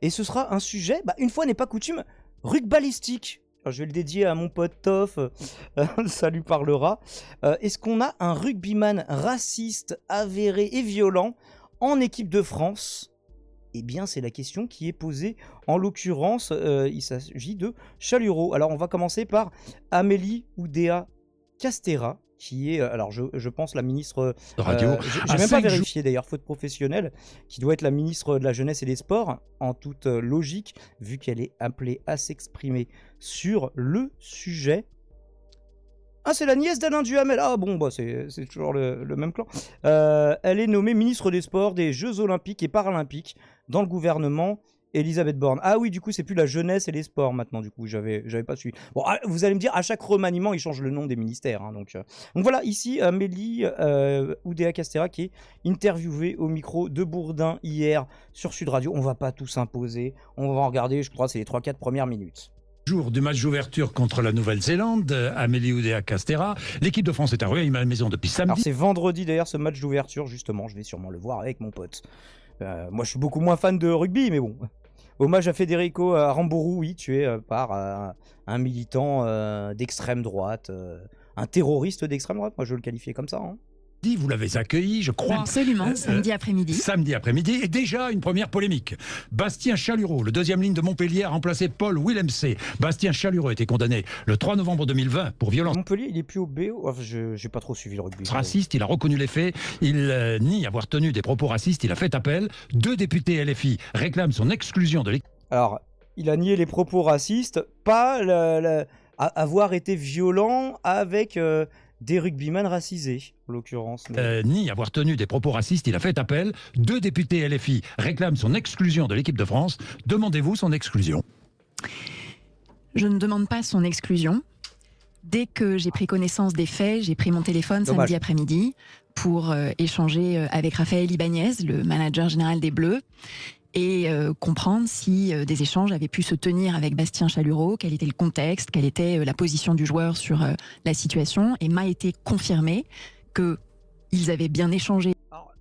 Et ce sera un sujet, une fois n'est pas coutume, rugbalistique. Alors, je vais le dédier à mon pote Toff, ça lui parlera. Est-ce qu'on a un rugbyman raciste, avéré et violent en équipe de France? Eh bien, c'est la question qui est posée. En l'occurrence, il s'agit de Chalureau. Alors, on va commencer par Amélie Oudéa Castéra, qui est, alors je pense, la ministre... Radio. J'ai même pas vérifié d'ailleurs, faute professionnelle, qui doit être la ministre de la Jeunesse et des Sports, en toute logique, vu qu'elle est appelée à s'exprimer sur le sujet. Ah, c'est la nièce d'Alain Duhamel. Ah bon, c'est toujours le même clan. Elle est nommée ministre des Sports, des Jeux Olympiques et Paralympiques dans le gouvernement Elisabeth Borne. Ah oui, du coup, c'est plus la jeunesse et les sports maintenant, du coup, j'avais pas suivi. Bon, vous allez me dire, à chaque remaniement, ils changent le nom des ministères. Hein, donc voilà, ici, Amélie Oudéa Castéra qui est interviewée au micro de Bourdin hier sur Sud Radio. On va pas tout s'imposer. On va en regarder, je crois, c'est les 3-4 premières minutes. Jour du match d'ouverture contre la Nouvelle-Zélande, Amélie Oudéa Castéra. L'équipe de France est à Rueil-Malmaison depuis samedi. Alors c'est vendredi d'ailleurs ce match d'ouverture, justement, je vais sûrement le voir avec mon pote. Moi je suis beaucoup moins fan de rugby, mais bon. Hommage à Federico Aramburu, oui, tué par un militant d'extrême droite, un terroriste d'extrême droite, moi je le qualifiais comme ça. Hein. Vous l'avez accueilli, je crois. Absolument, samedi après-midi. Samedi après-midi, et déjà une première polémique. Bastien Chalureau, le deuxième ligne de Montpellier, a remplacé Paul Willemse. Bastien Chalureau a été condamné le 3 novembre 2020 pour violence. Montpellier, il est plus au BO. Enfin, j'ai pas trop suivi le rugby. Raciste, il a reconnu les faits. Il nie avoir tenu des propos racistes. Il a fait appel. 2 députés LFI réclament son exclusion de l'équipe. Alors, il a nié les propos racistes, pas avoir été violent avec... des rugbyman racisés, en l'occurrence. Ni avoir tenu des propos racistes, il a fait appel. 2 députés LFI réclament son exclusion de l'équipe de France. Demandez-vous son exclusion? Je ne demande pas son exclusion. Dès que j'ai pris connaissance des faits, j'ai pris mon téléphone samedi après-midi pour échanger avec Raphaël Ibanez, le manager général des Bleus, et comprendre si des échanges avaient pu se tenir avec Bastien Chalureau, quel était le contexte, quelle était la position du joueur sur la situation, et m'a été confirmé qu'ils avaient bien échangé. Alors,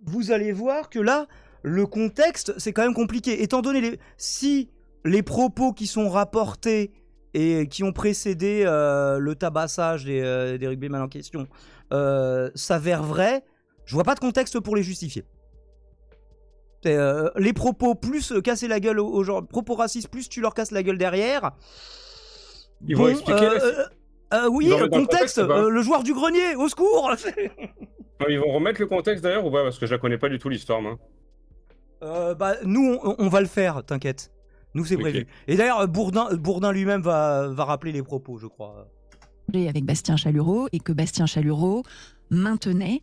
vous allez voir que là, le contexte, c'est quand même compliqué, étant donné si les propos qui sont rapportés et qui ont précédé le tabassage des rugbyman en question s'avèrent vrais, je vois pas de contexte pour les justifier. Les propos plus casser la gueule aux gens, propos racistes plus tu leur casses la gueule derrière. Ils vont expliquer. Oui, contexte, le joueur du grenier, au secours. Ils vont remettre le contexte d'ailleurs ou pas? Parce que je la connais pas du tout l'histoire, moi. Nous, on va le faire, t'inquiète. Nous, c'est prévu. Et d'ailleurs, Bourdin lui-même va rappeler les propos, je crois. Avec Bastien Chalureau, et que Bastien Chalureau maintenait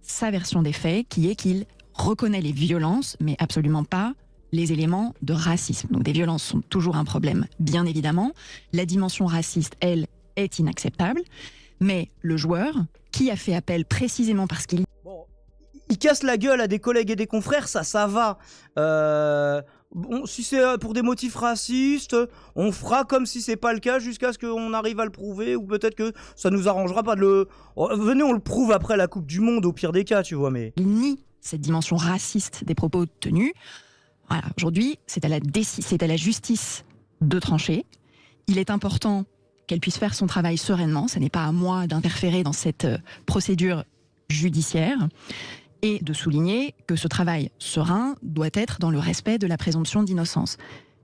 sa version des faits, qui est qu'il reconnaît les violences, mais absolument pas les éléments de racisme. Donc des violences sont toujours un problème, bien évidemment. La dimension raciste, elle, est inacceptable. Mais le joueur, qui a fait appel précisément parce qu'il... Bon, il casse la gueule à des collègues et des confrères, ça va. Bon, si c'est pour des motifs racistes, on fera comme si c'est pas le cas jusqu'à ce qu'on arrive à le prouver, ou peut-être que ça nous arrangera pas de le... venez, on le prouve après la Coupe du Monde, au pire des cas, tu vois, mais... Il nie cette dimension raciste des propos tenus. Voilà, aujourd'hui, c'est à la justice de trancher. Il est important qu'elle puisse faire son travail sereinement. Ce n'est pas à moi d'interférer dans cette procédure judiciaire. Et de souligner que ce travail serein doit être dans le respect de la présomption d'innocence.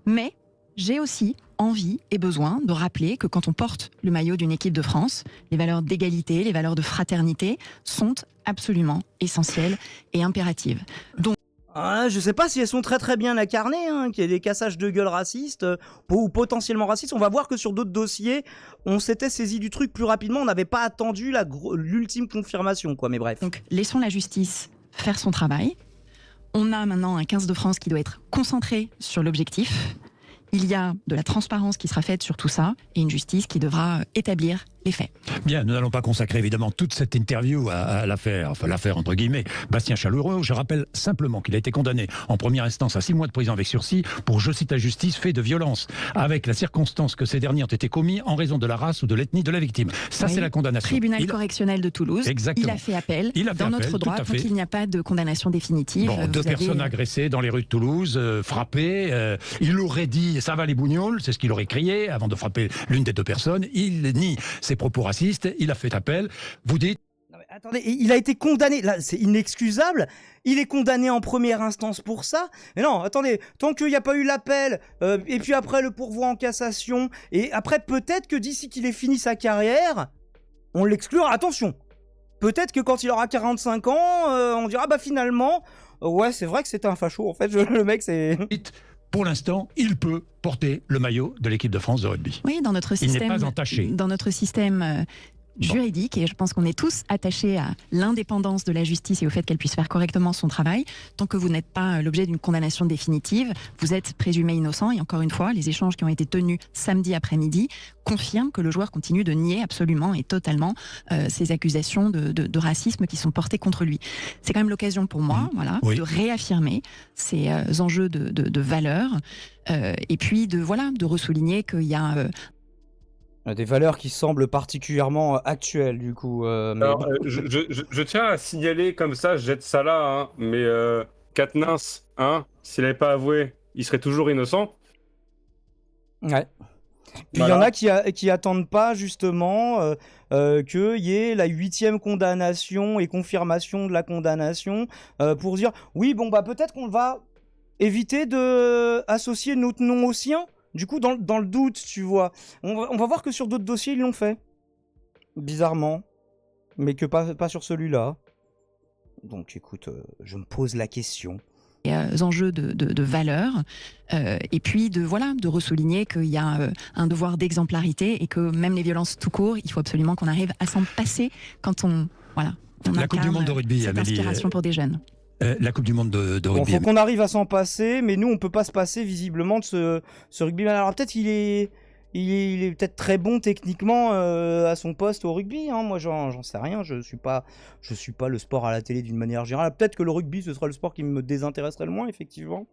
Mais j'ai aussi envie et besoin de rappeler que quand on porte le maillot d'une équipe de France, les valeurs d'égalité, les valeurs de fraternité sont absolument essentielles et impératives. Donc, je sais pas si elles sont très bien incarnées, hein, qu'il y ait des cassages de gueule racistes ou potentiellement racistes. On va voir que sur d'autres dossiers, on s'était saisi du truc plus rapidement. On n'avait pas attendu l'ultime confirmation, quoi. Mais bref. Donc, laissons la justice faire son travail. On a maintenant un 15 de France qui doit être concentré sur l'objectif. Il y a de la transparence qui sera faite sur tout ça et une justice qui devra établir les faits. Bien, nous n'allons pas consacrer évidemment toute cette interview à l'affaire, enfin l'affaire entre guillemets, Bastien Chaleureux. Je rappelle simplement qu'il a été condamné en première instance à 6 mois de prison avec sursis pour, je cite la justice, fait de violence, avec la circonstance que ces derniers ont été commis en raison de la race ou de l'ethnie de la victime. Ça, Oui. c'est la condamnation. Tribunal correctionnel de Toulouse. Exactement. Il a fait appel. Il a fait Dans appel, notre droit, tout à tant fait. qu'il n'y a pas de condamnation définitive. Bon, 2 vous avez- personnes agressées dans les rues de Toulouse, frappées. Il aurait dit « ça va les bougnols », c'est ce qu'il aurait crié avant de frapper l'une des 2 personnes. Il nie ses propos racistes, il a fait appel. Vous dites Non, mais attendez, il a été condamné, là c'est inexcusable, il est condamné en première instance pour ça. Mais non, attendez, tant qu'il n'y a pas eu l'appel, et puis après le pourvoi en cassation, et après peut-être que d'ici qu'il ait fini sa carrière, on l'exclura, attention. Peut-être que quand il aura 45 ans, on dira bah finalement, ouais c'est vrai que c'était un facho en fait, le mec c'est... pour l'instant, il peut porter le maillot de l'équipe de France de rugby. Oui, dans notre Il n'est système, pas entaché. dans notre système juridique, et je pense qu'on est tous attachés à l'indépendance de la justice et au fait qu'elle puisse faire correctement son travail. Tant que vous n'êtes pas l'objet d'une condamnation définitive, vous êtes présumé innocent. Et encore une fois, les échanges qui ont été tenus samedi après-midi confirment que le joueur continue de nier absolument et totalement ces accusations de racisme qui sont portées contre lui. C'est quand même l'occasion pour moi, voilà, Oui. de réaffirmer ces enjeux de valeur, et puis de ressouligner qu'il y a Des valeurs qui semblent particulièrement actuelles du coup. Mais Alors, bon. je tiens à signaler comme ça, je jette ça là, hein, mais Katnins, hein, s'il n'avait pas avoué, il serait toujours innocent. Ouais. Puis il y en a qui attendent pas justement qu'il y ait la 8e condamnation et confirmation de la condamnation pour dire oui bon bah peut-être qu'on va éviter de associer notre nom au sien. Du coup dans le doute tu vois, on va voir que sur d'autres dossiers ils l'ont fait. Bizarrement. Mais que pas sur celui-là. Donc écoute, je me pose la question. enjeux de valeur, et puis de ressouligner qu'il y a un devoir d'exemplarité et que même les violences tout court, il faut absolument qu'on arrive à s'en passer quand on La Coupe du Monde de rugby, cette Amélie, inspiration pour des jeunes. la Coupe du Monde de Bon, rugby. faut qu'on arrive à s'en passer, mais nous on peut pas se passer visiblement de ce rugbyman. Alors peut-être il est peut-être très bon techniquement à son poste au rugby, hein. Moi j'en sais rien, je suis pas le sport à la télé d'une manière générale. Peut-être que le rugby ce sera le sport qui me désintéresserait le moins effectivement.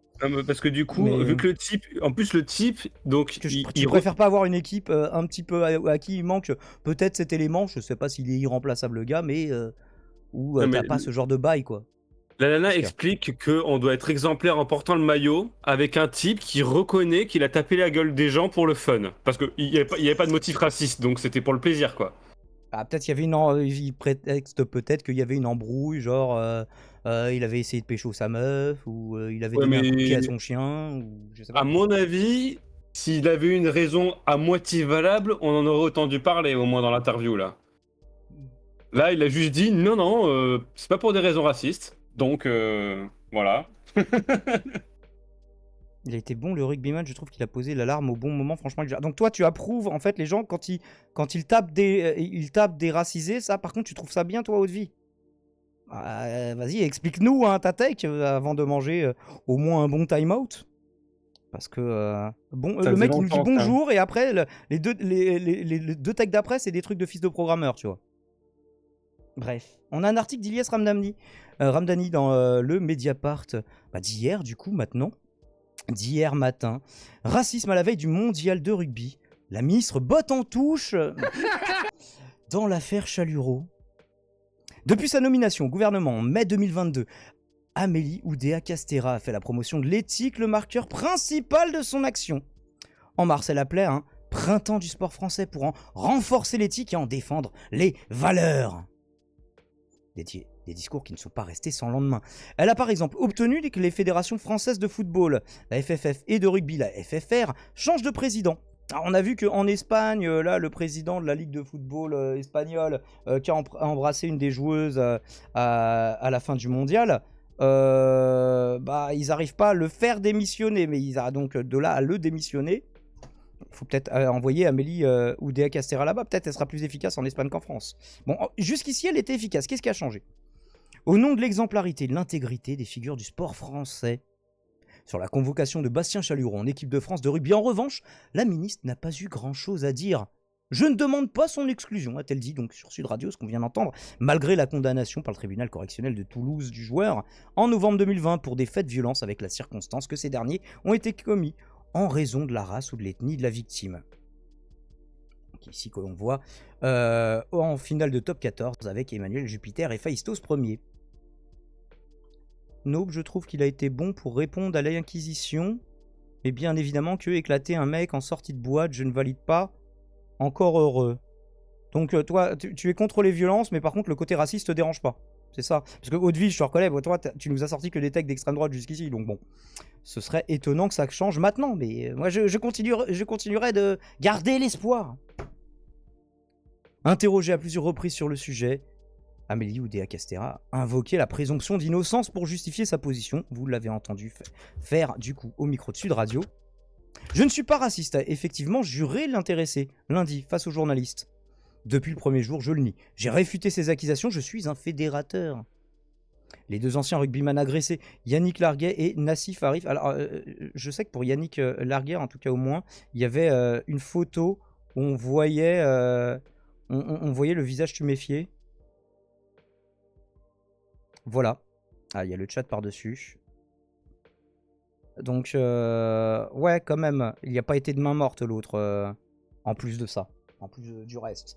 Parce que du coup, Mais- vu que le type, en plus le type, donc Que il tu préfères pas avoir une équipe un petit peu à qui il manque peut-être cet élément, je sais pas s'il est irremplaçable le gars, mais où Non, mais t'as pas ce genre de bail quoi. la nana Parce que- explique qu'on doit être exemplaire en portant le maillot avec un type qui reconnaît qu'il a tapé la gueule des gens pour le fun. Parce qu'il n'y avait pas de motif raciste, donc c'était pour le plaisir, quoi. Ah, peut-être il y avait il prétexte peut-être qu'il y avait une embrouille, genre il avait essayé de pécho sa meuf, ou il avait Ouais, donné un mais- coup de pied à son chien, ou je sais pas. À mon avis, s'il avait eu une raison à moitié valable, on en aurait entendu parler, au moins dans l'interview, là. Là, il a juste dit, non, c'est pas pour des raisons racistes. Donc, voilà. Il a été bon le rugbyman, je trouve qu'il a posé l'alarme au bon moment, franchement. Donc toi tu approuves en fait les gens quand ils tapent des racisés, ça par contre tu trouves ça bien toi Haute-Vie? Vas-y explique-nous hein, ta take avant de manger au moins un bon time-out. Parce que Ça le mec faisait il nous dit longtemps, ça. bonjour et après les deux takes d'après c'est des trucs de fils de programmeur tu vois. Bref, on a un article d'Ilyes Ramdani dans le Mediapart d'hier du coup maintenant. D'hier matin. Racisme à la veille du mondial de rugby. La ministre botte en touche dans l'affaire Chalureau. Depuis sa nomination au gouvernement en mai 2022, Amélie Oudéa-Castéra a fait la promotion de l'éthique, le marqueur principal de son action. En mars, elle appelait un printemps du sport français pour en renforcer l'éthique et en défendre les valeurs. Des discours qui ne sont pas restés sans lendemain. Elle a par exemple obtenu que les fédérations françaises de football, la FFF, et de rugby, la FFR, changent de président. Alors on a vu qu'en Espagne, là, le président de la Ligue de football espagnole, qui a embrassé une des joueuses à la fin du mondial, ils n'arrivent pas à le faire démissionner, mais ils arrivent donc de là à le démissionner. Il faut peut-être envoyer Amélie Oudéa-Castéra là-bas, peut-être elle sera plus efficace en Espagne qu'en France. Bon, jusqu'ici elle était efficace, qu'est-ce qui a changé ? Au nom de l'exemplarité et de l'intégrité des figures du sport français, sur la convocation de Bastien Chalureau en équipe de France de rugby, en revanche, la ministre n'a pas eu grand-chose à dire. Je ne demande pas son exclusion, a-t-elle dit donc sur Sud Radio, ce qu'on vient d'entendre, malgré la condamnation par le tribunal correctionnel de Toulouse du joueur en novembre 2020 pour des faits de violence avec la circonstance que ces derniers ont été commis en raison de la race ou de l'ethnie de la victime. Donc ici que l'on voit en finale de top 14 avec Emmanuel Jupiter et Phaistos Ier. Nope, je trouve qu'il a été bon pour répondre à l'Inquisition, mais bien évidemment que éclater un mec en sortie de boîte, je ne valide pas. Encore heureux. Donc toi, tu es contre les violences, mais par contre le côté raciste te dérange pas. C'est ça. Parce que Haute-Ville, je te reconnais, toi, tu nous as sorti que des textes d'extrême droite jusqu'ici, donc bon. Ce serait étonnant que ça change maintenant, mais moi je continuerai de garder l'espoir. Interrogé à plusieurs reprises sur le sujet, Amélie Oudéa-Castéra a invoqué la présomption d'innocence pour justifier sa position. Vous l'avez entendu faire du coup au micro de Sud Radio. Je ne suis pas raciste, a effectivement juré l'intéressé lundi face aux journalistes. Depuis le premier jour, je le nie. J'ai réfuté ces accusations, je suis un fédérateur. Les deux anciens rugbyman agressés, Yannick Larguet et Nassif Arif. Alors, je sais que pour Yannick Larguet, en tout cas au moins, il y avait une photo où on voyait le visage tuméfié. Voilà. Ah, il y a le chat par-dessus. Donc, ouais, quand même, il n'y a pas été de main morte l'autre, en plus de ça, en plus du reste.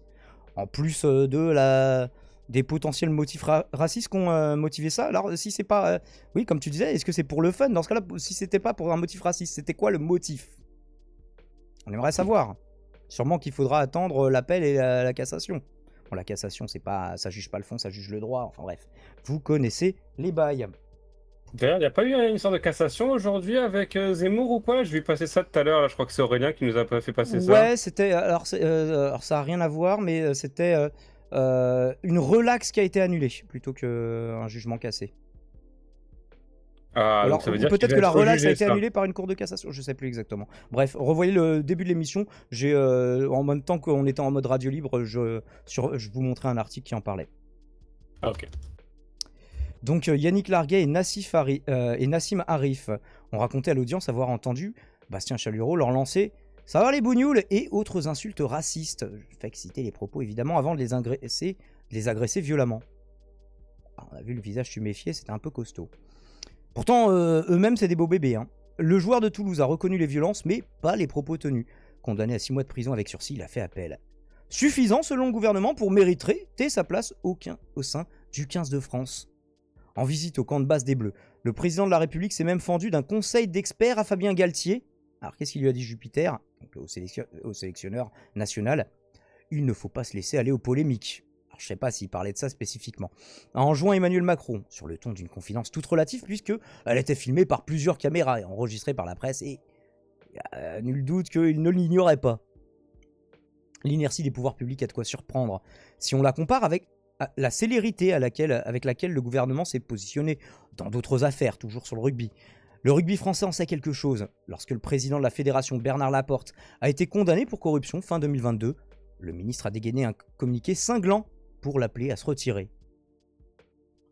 En plus des potentiels motifs racistes qui ont motivé ça. Alors, si c'est pas... oui, comme tu disais, est-ce que c'est pour le fun? Dans ce cas-là, si c'était pas pour un motif raciste, c'était quoi le motif? On aimerait savoir. Sûrement qu'il faudra attendre l'appel et la cassation. Bon, la cassation, c'est pas, ça juge pas le fond, ça juge le droit. Enfin bref, vous connaissez les bails. D'ailleurs, il n'y a pas eu une sorte de cassation aujourd'hui avec Zemmour ou quoi? Je vais passer ça tout à l'heure, là, je crois que c'est Aurélien qui nous a fait passer ça. Ouais, c'était. Alors, alors, ça a rien à voir, mais c'était une relaxe qui a été annulée plutôt qu'un jugement cassé. Ah, Alors, donc ça veut dire qu'il peut-être va que la être relaxe a rejugé, été ça. annulée par une cour de cassation, je sais plus exactement. Bref, revoyez le début de l'émission. J'ai, en même temps qu'on était en mode radio libre, je vous montrais un article qui en parlait. Ah, ok. Donc Yannick Larguet et Nassim Arif ont raconté à l'audience avoir entendu Bastien Chalureau leur lancer "ça va les bougnoules" et autres insultes racistes. Je fais citer les propos évidemment avant de les agresser violemment. Alors, on a vu le visage tuméfié, c'était un peu costaud. Pourtant, eux-mêmes c'est des beaux bébés. Hein. Le joueur de Toulouse a reconnu les violences, mais pas les propos tenus. Condamné à 6 mois de prison avec sursis, il a fait appel. Suffisant selon le gouvernement pour mériter sa place au sein du 15 de France. En visite au camp de base des Bleus, le président de la République s'est même fendu d'un conseil d'experts à Fabien Galtier. Alors qu'est-ce qu'il lui a dit Jupiter, donc au sélectionneur national? Il ne faut pas se laisser aller aux polémiques. Alors je ne sais pas s'il parlait de ça spécifiquement. A enjoint Emmanuel Macron, sur le ton d'une confidence toute relative, puisque elle était filmée par plusieurs caméras et enregistrée par la presse, et il n'y a nul doute qu'il ne l'ignorait pas. L'inertie des pouvoirs publics a de quoi surprendre. Si on la compare avec la célérité avec laquelle le gouvernement s'est positionné dans d'autres affaires, toujours sur le rugby. Le rugby français en sait quelque chose. Lorsque le président de la fédération, Bernard Laporte, a été condamné pour corruption fin 2022, le ministre a dégainé un communiqué cinglant pour l'appeler à se retirer.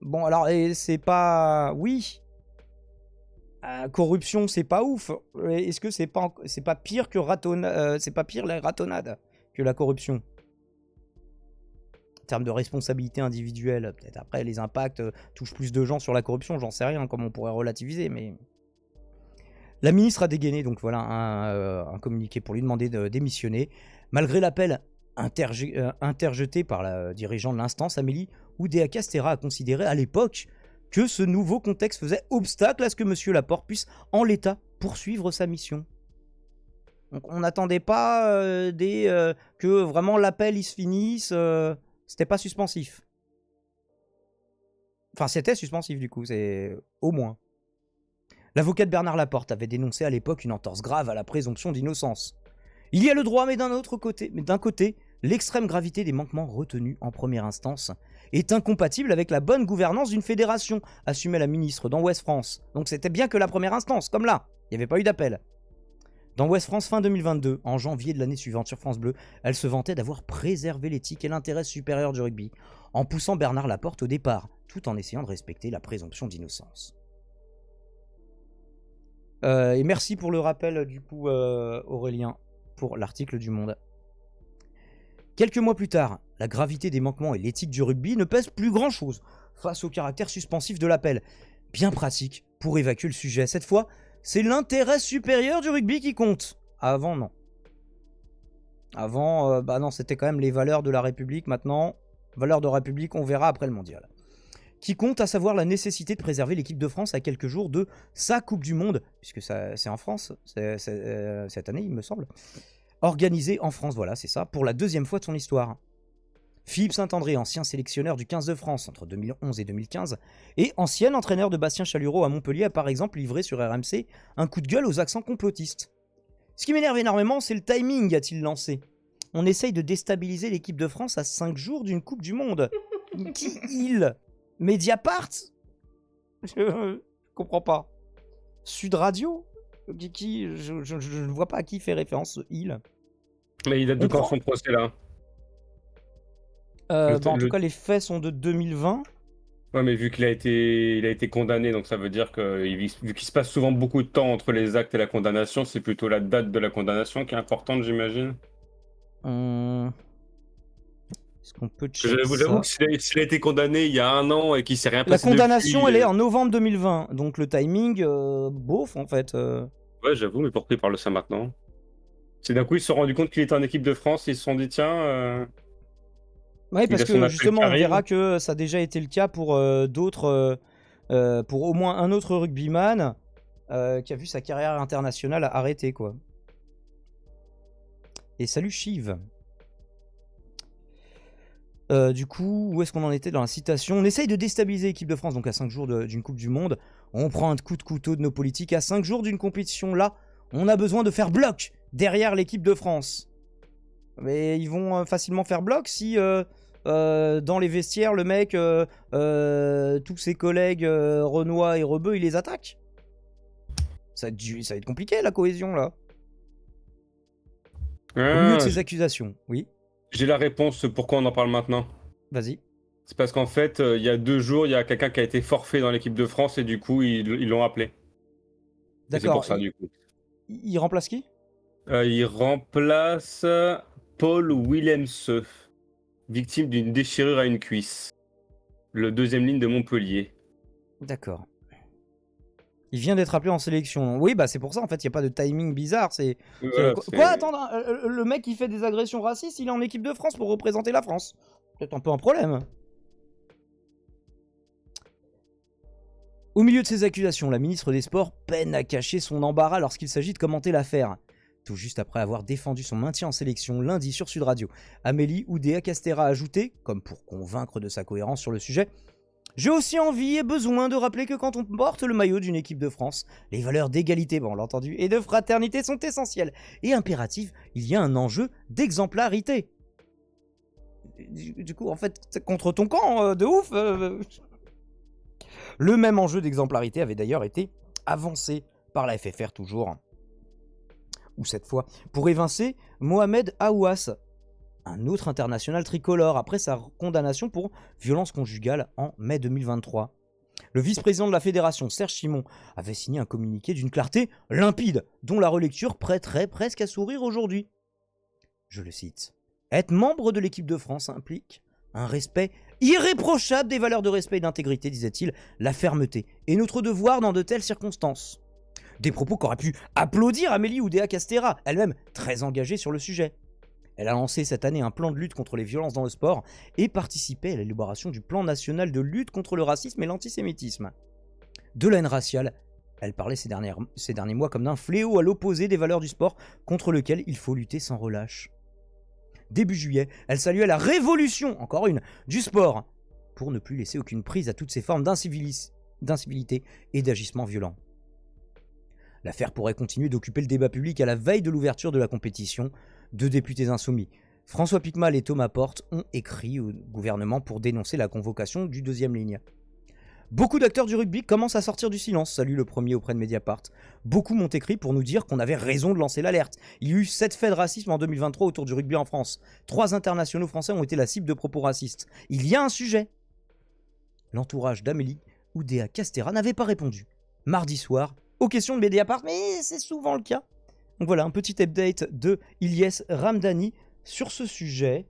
Bon, alors, c'est pas... Oui, corruption, c'est pas ouf. Est-ce que c'est pas pire que c'est pas pire la ratonnade que la corruption? En termes de responsabilité individuelle, peut-être après les impacts touchent plus de gens sur la corruption, j'en sais rien, comme on pourrait relativiser, mais... La ministre a dégainé donc voilà un communiqué pour lui demander de démissionner. Malgré l'appel interjeté par la dirigeante de l'instance, Amélie Oudéa-Castéra a considéré à l'époque que ce nouveau contexte faisait obstacle à ce que M. Laporte puisse en l'état poursuivre sa mission. Donc on n'attendait pas que vraiment l'appel il se finisse... C'était pas suspensif. Enfin, c'était suspensif du coup, c'est au moins. L'avocat de Bernard Laporte avait dénoncé à l'époque une entorse grave à la présomption d'innocence. Il y a le droit, mais d'un côté, l'extrême gravité des manquements retenus en première instance est incompatible avec la bonne gouvernance d'une fédération, assumait la ministre dans Ouest France. Donc c'était bien que la première instance, comme là, il n'y avait pas eu d'appel. Dans Ouest France fin 2022, en janvier de l'année suivante sur France Bleu, elle se vantait d'avoir préservé l'éthique et l'intérêt supérieur du rugby, en poussant Bernard Laporte au départ, tout en essayant de respecter la présomption d'innocence. Et merci pour le rappel du coup Aurélien, pour l'article du Monde. Quelques mois plus tard, la gravité des manquements et l'éthique du rugby ne pèsent plus grand-chose face au caractère suspensif de l'appel. Bien pratique pour évacuer le sujet. Cette fois, c'est l'intérêt supérieur du rugby qui compte. Avant, non. Avant, non, c'était quand même les valeurs de la République. Maintenant, valeurs de République, on verra après le mondial. Qui compte, à savoir la nécessité de préserver l'équipe de France à quelques jours de sa Coupe du Monde, puisque c'est en France, cette année, il me semble. Organisée en France, voilà, c'est ça, pour la deuxième fois de son histoire. Philippe Saint-André, ancien sélectionneur du 15 de France entre 2011 et 2015, et ancien entraîneur de Bastien Chalureau à Montpellier, a par exemple livré sur RMC un coup de gueule aux accents complotistes. Ce qui m'énerve énormément, c'est le timing, a-t-il lancé. On essaye de déstabiliser l'équipe de France à 5 jours d'une Coupe du Monde. Qui il Mediapart Je comprends pas. Sud Radio je ne vois pas à qui fait référence il. Mais il date de quand son procès là? En tout cas, les faits sont de 2020. Ouais, mais vu qu'il a été condamné, donc ça veut dire que vu qu'il se passe souvent beaucoup de temps entre les actes et la condamnation, c'est plutôt la date de la condamnation qui est importante, j'imagine. Est-ce qu'on peut checker J'avoue ça que s'il a été condamné il y a 1 an et qu'il s'est rien La passé condamnation, depuis, elle est en novembre 2020. Donc le timing, beauf en fait. Ouais, j'avoue, mais pourquoi il parle de ça maintenant? C'est d'un coup, ils se sont rendus compte qu'il était en équipe de France, ils se sont dit, tiens, Oui, il parce a son que appel justement, qui on arrive. verra que ça a déjà été le cas pour d'autres, pour au moins un autre rugbyman qui a vu sa carrière internationale arrêtée, quoi. Et salut Shiv. Du coup, où est-ce qu'on en était dans la citation? On essaye de déstabiliser l'équipe de France, donc à 5 jours d'une Coupe du Monde. On prend un coup de couteau de nos politiques. À 5 jours d'une compétition, là, on a besoin de faire bloc derrière l'équipe de France. Mais ils vont facilement faire bloc si dans les vestiaires, le mec, tous ses collègues Renoir et Rebeu, il les attaque. Ça va être compliqué la cohésion là. Au milieu de ces accusations, oui. J'ai la réponse pourquoi on en parle maintenant. Vas-y. C'est parce qu'en fait, il y a 2 jours, il y a quelqu'un qui a été forfait dans l'équipe de France et du coup, ils l'ont appelé. Et c'est D'accord. pour ça, du coup. Il remplace qui? Il remplace Paul Willemse, victime d'une déchirure à une cuisse. Le 2e ligne de Montpellier. D'accord. Il vient d'être appelé en sélection. Oui, bah c'est pour ça, en fait, il n'y a pas de timing bizarre. Voilà, Quoi, attends, le mec qui fait des agressions racistes, il est en équipe de France pour représenter la France. Peut-être un peu un problème. Au milieu de ces accusations, la ministre des Sports peine à cacher son embarras lorsqu'il s'agit de commenter l'affaire. Tout juste après avoir défendu son maintien en sélection lundi sur Sud Radio, Amélie Oudéa-Castéra a ajouté, comme pour convaincre de sa cohérence sur le sujet, « J'ai aussi envie et besoin de rappeler que quand on porte le maillot d'une équipe de France, les valeurs d'égalité, bon, on l'a entendu, et de fraternité sont essentielles et impératives. Il y a un enjeu d'exemplarité. » Du coup, en fait, c'est contre ton camp, de ouf. Le même enjeu d'exemplarité avait d'ailleurs été avancé par la FFR toujours, ou cette fois, pour évincer Mohamed Aouas, un autre international tricolore, après sa condamnation pour violence conjugale en mai 2023. Le vice-président de la fédération, Serge Simon, avait signé un communiqué d'une clarté limpide, dont la relecture prêterait presque à sourire aujourd'hui. Je le cite. « Être membre de l'équipe de France implique un respect irréprochable des valeurs de respect et d'intégrité, disait-il, la fermeté, et notre devoir dans de telles circonstances. » Des propos qu'aurait pu applaudir Amélie Oudéa-Castéra, elle-même très engagée sur le sujet. Elle a lancé cette année un plan de lutte contre les violences dans le sport et participé à l'élaboration du plan national de lutte contre le racisme et l'antisémitisme. De la haine raciale, elle parlait ces derniers mois comme d'un fléau à l'opposé des valeurs du sport contre lequel il faut lutter sans relâche. Début juillet, elle saluait la révolution, encore une, du sport, pour ne plus laisser aucune prise à toutes ces formes d'incivilité et d'agissements violents. L'affaire pourrait continuer d'occuper le débat public à la veille de l'ouverture de la compétition. 2 députés insoumis, François Piquemal et Thomas Porte, ont écrit au gouvernement pour dénoncer la convocation du 2e ligne. Beaucoup d'acteurs du rugby commencent à sortir du silence, salue le premier auprès de Mediapart. Beaucoup m'ont écrit pour nous dire qu'on avait raison de lancer l'alerte. Il y a eu 7 faits de racisme en 2023 autour du rugby en France. 3 internationaux français ont été la cible de propos racistes. Il y a un sujet. L'entourage d'Amélie Oudéa-Castéra n'avait pas répondu. Mardi soir, aux questions de Mediapart, mais c'est souvent le cas. Donc voilà, un petit update de Ilyes Ramdani sur ce sujet.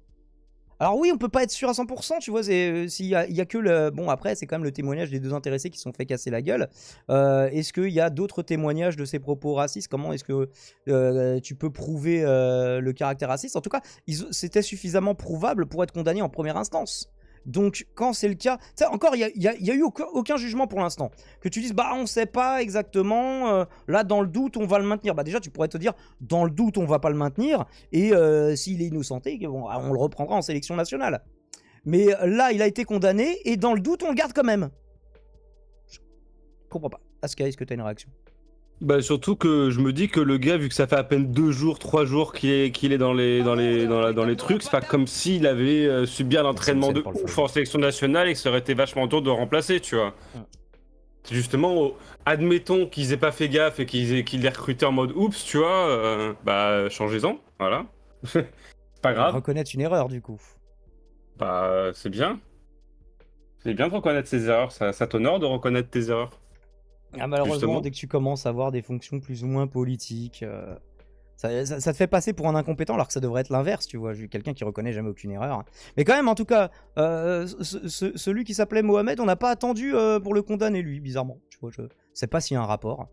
Alors oui, on peut pas être sûr à 100%, tu vois, s'il y a que le... Bon, après, c'est quand même le témoignage des 2 intéressés qui se sont fait casser la gueule. Est-ce qu'il y a d'autres témoignages de ces propos racistes? Comment est-ce que tu peux prouver le caractère raciste? En tout cas, c'était suffisamment prouvable pour être condamné en première instance. Donc, quand c'est le cas... Tu sais, encore, il y a eu aucun jugement pour l'instant. Que tu dises, bah, on sait pas exactement, là, dans le doute, on va le maintenir. Bah, déjà, tu pourrais te dire, dans le doute, on va pas le maintenir, et s'il est innocenté, bon, on le reprendra en sélection nationale. Mais là, il a été condamné, et dans le doute, on le garde quand même. Je comprends pas. Aska, est-ce que t'as une réaction? Bah surtout que je me dis que le gars, vu que ça fait à peine 2 jours, 3 jours qu'il est dans les trucs, c'est pas comme s'il avait subi un entraînement de ouf en sélection nationale et que ça aurait été vachement dur de remplacer, tu vois. C'est justement, admettons qu'ils aient pas fait gaffe et qu'ils l'aient recruté en mode oups, tu vois, bah changez-en, voilà. C'est pas grave. Reconnaître une erreur, du coup. Bah c'est bien. C'est bien de reconnaître ses erreurs, ça t'honore de reconnaître tes erreurs. Ah, malheureusement, Justement. dès que tu commences à avoir des fonctions plus ou moins politiques, ça te fait passer pour un incompétent alors que ça devrait être l'inverse, tu vois. Quelqu'un qui reconnaît jamais aucune erreur. Mais quand même, en tout cas, celui qui s'appelait Mohamed, on n'a pas attendu pour le condamner, lui, bizarrement. Tu vois, je sais pas s'il y a un rapport.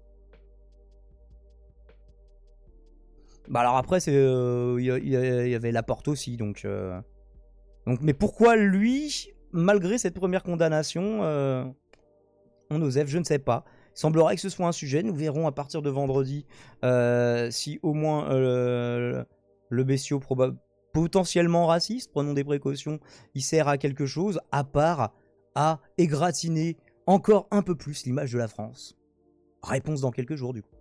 Bah alors après, il y avait Laporte aussi, donc, mais pourquoi lui, malgré cette première condamnation, on osef, je ne sais pas. Il semblerait que ce soit un sujet. Nous verrons à partir de vendredi si au moins le bestiau potentiellement raciste, prenons des précautions, il sert à quelque chose, à part à égratigner encore un peu plus l'image de la France. Réponse dans quelques jours du coup.